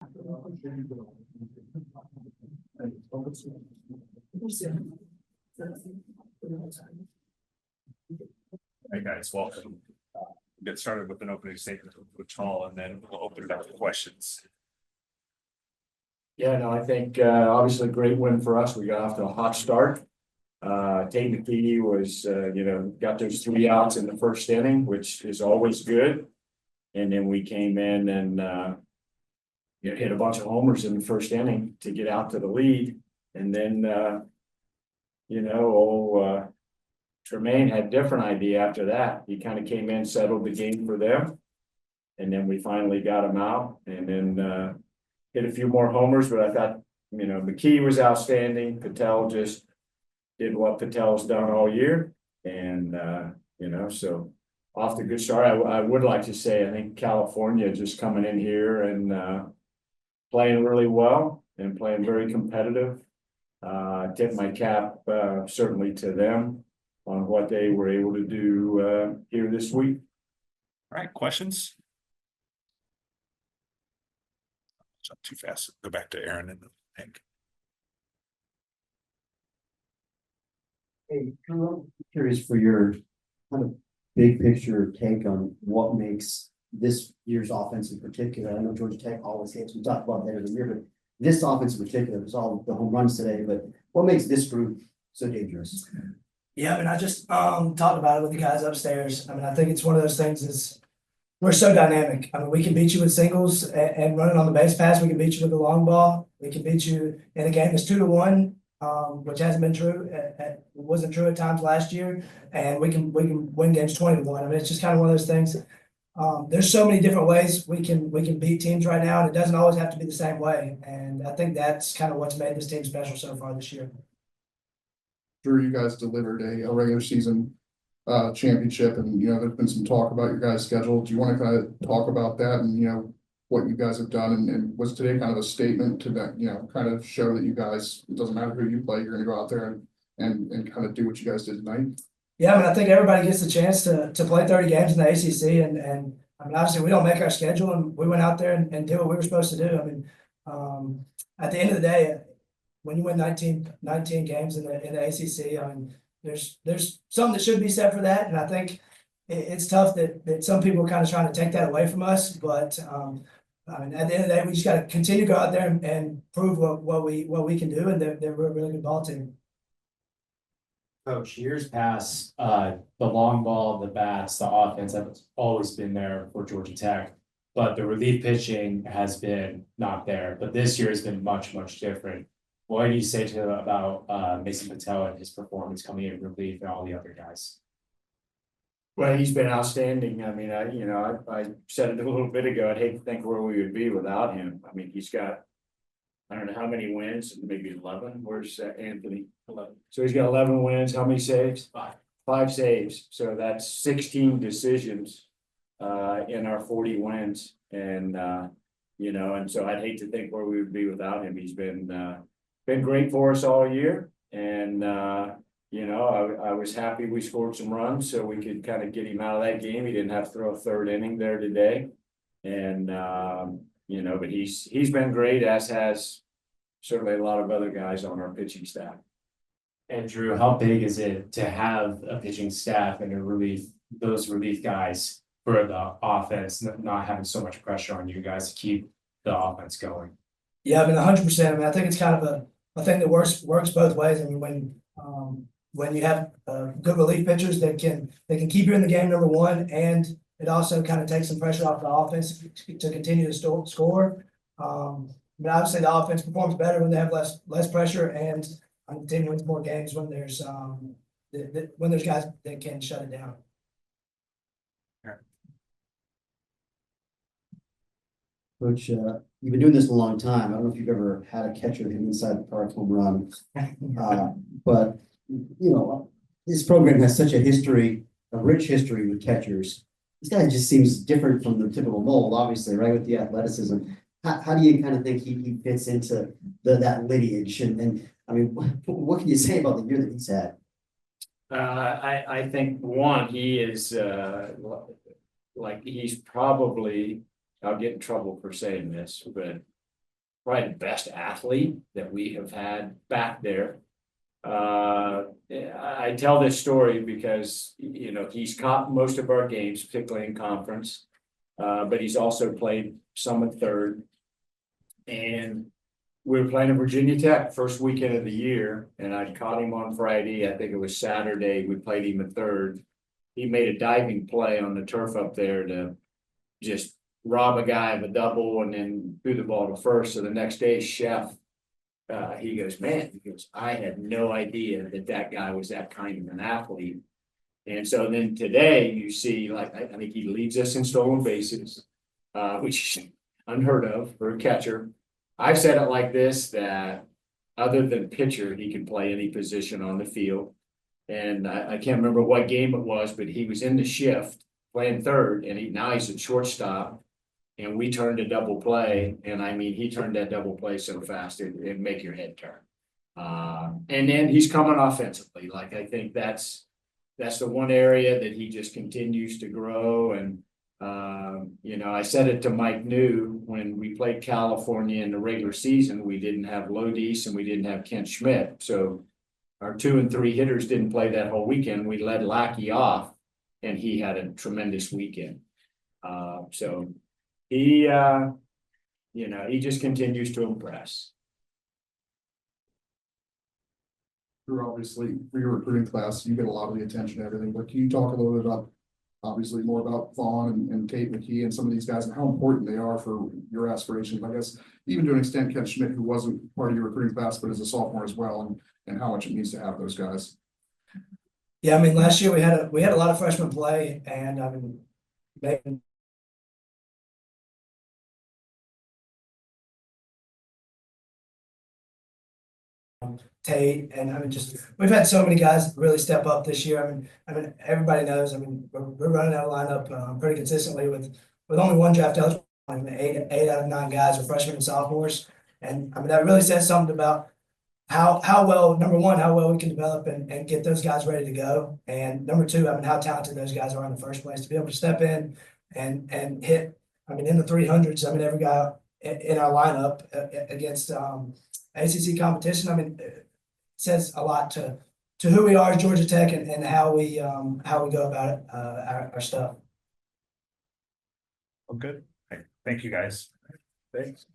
Hey guys, welcome. Get started with an opening statement with Hall, and then we'll open it up to questions. Yeah, no, I think obviously a great win for us. We got off to a hot start. Tate McKee was, got those 3 outs in the first inning, which is always good. And then we came in and hit a bunch of homers in the first inning to get out to the lead. And then Tremaine had a different idea after that. He kind of came in, settled the game for them. And then we finally got him out and then hit a few more homers, but I thought, McKee was outstanding. Patel just did what Patel's done all year. And, so off to a good start. I would like to say, I think California just coming in here and playing really well and playing very competitive. Tip my cap certainly to them on what they were able to do here this week. All right, questions? It's not too fast. Go back to Aaron and Hank. Hey, Drew, I'm curious for your kind of big picture take on what makes this year's offense in particular. I know Georgia Tech always hits, we talk about that every year, but this offense in particular, was all the home runs today, but what makes this group so dangerous? Yeah, I mean, I just talked about it with the guys upstairs. I mean, I think it's one of those things is we're so dynamic. I mean, we can beat you with singles and running on the base pass. We can beat you with the long ball. We can beat you in a game that's 2-1, which hasn't been true. It wasn't true at times last year. And we can win games 20-1. I mean, it's just kind of one of those things. There's so many different ways we can beat teams right now, and it doesn't always have to be the same way. And I think that's kind of what's made this team special so far this year. Drew, you guys delivered a regular season championship, and there's been some talk about your guys' schedule. Do you want to kind of talk about that and what you guys have done, and was today kind of a statement to that, kind of show that you guys, it doesn't matter who you play, you're going to go out there and kind of do what you guys did tonight? Yeah, I mean, I think everybody gets the chance to play 30 games in the ACC, and I mean, obviously we don't make our schedule, and we went out there and did what we were supposed to do. I mean, at the end of the day, when you win 19 games in the ACC, I mean, there's something that should be said for that, and I think it's tough that some people are kind of trying to take that away from us. But I mean, at the end of the day, we just got to continue to go out there and prove what we can do, and they're a really good ball team. Coach, years past, the long ball, the bats, the offense have always been there for Georgia Tech, but the relief pitching has been not there. But this year has been much, much different. What do you say to him about Mason Patel and his performance coming in relief and all the other guys? Well, he's been outstanding. I mean, I said it a little bit ago. I'd hate to think where we would be without him. I mean, he's got, I don't know how many wins, maybe 11. Where's Anthony? 11. So he's got 11 wins. How many saves? 5 saves. So that's 16 decisions in our 40 wins. And and so I'd hate to think where we would be without him. He's been great for us all year. And I was happy we scored some runs so we could kind of get him out of that game. He didn't have to throw a 3rd inning there today. And but he's been great, as has certainly a lot of other guys on our pitching staff. And Drew, how big is it to have a pitching staff and those relief guys for the offense, not having so much pressure on you guys to keep the offense going? Yeah, I mean, 100%. I mean, I think it's kind of a thing that works both ways. I mean, when you have good relief pitchers that can keep you in the game, number one, and it also kind of takes some pressure off the offense to continue to score. I mean, obviously the offense performs better when they have less pressure, and continue wins more games when there's guys that can shut it down. Coach, you've been doing this a long time. I don't know if you've ever had a catcher hit inside the park home run. But this program has such a rich history with catchers. This guy just seems different from the typical mold, obviously, right? With the athleticism. How do you kind of think he fits into that lineage? And I mean, what can you say about the year that he's had? I think one, he is he's probably, I'll get in trouble for saying this, but probably the best athlete that we have had back there. I tell this story because, you know, he's caught most of our games, particularly in conference. But he's also played some at third. And we were playing at Virginia Tech first weekend of the year, and I caught him on Friday. I think it was Saturday. We played him at third. He made a diving play on the turf up there to just rob a guy of a double and then threw the ball to first. So the next day, Chef, he goes, man, he goes, I had no idea that that guy was that kind of an athlete. And so then today you see, like, I think he leads us in stolen bases, which is unheard of for a catcher. I've said it like this, that other than pitcher, he can play any position on the field. And I can't remember what game it was, but he was in the shift playing third, and now he's at shortstop. And we turned a double play, and I mean, he turned that double play so fast, it'd make your head turn. And then he's coming offensively, like, I think that's the one area that he just continues to grow. And, you know, I said it to Mike New when we played California in the regular season, we didn't have Lodis and we didn't have Kent Schmidt. So our 2 and 3 hitters didn't play that whole weekend. We led Lackey off, and he had a tremendous weekend. So he, you know, he just continues to impress. You're obviously, for your recruiting class, you get a lot of the attention and everything, but can you talk a little bit about, obviously more about Vaughn and Tate McKee and some of these guys and how important they are for your aspirations? I guess even to an extent, Kent Schmidt, who wasn't part of your recruiting class, but is a sophomore as well, and how much it means to have those guys. Yeah, I mean, last year we had a lot of freshmen play, and I mean, making Tate, and I mean, just, we've had so many guys really step up this year. I mean, everybody knows, I mean, we're running our lineup pretty consistently with only one draft eligible. I mean, eight out of 9 guys are freshmen and sophomores. And I mean, that really says something about how well, number one, how well we can develop and get those guys ready to go. And number two, I mean, how talented those guys are in the first place to be able to step in and hit, I mean, in the 300s. I mean, every guy in our lineup against ACC competition. I mean, it says a lot to who we are as Georgia Tech and how we go about it, our stuff. Well, good. Thank you, guys. Thanks.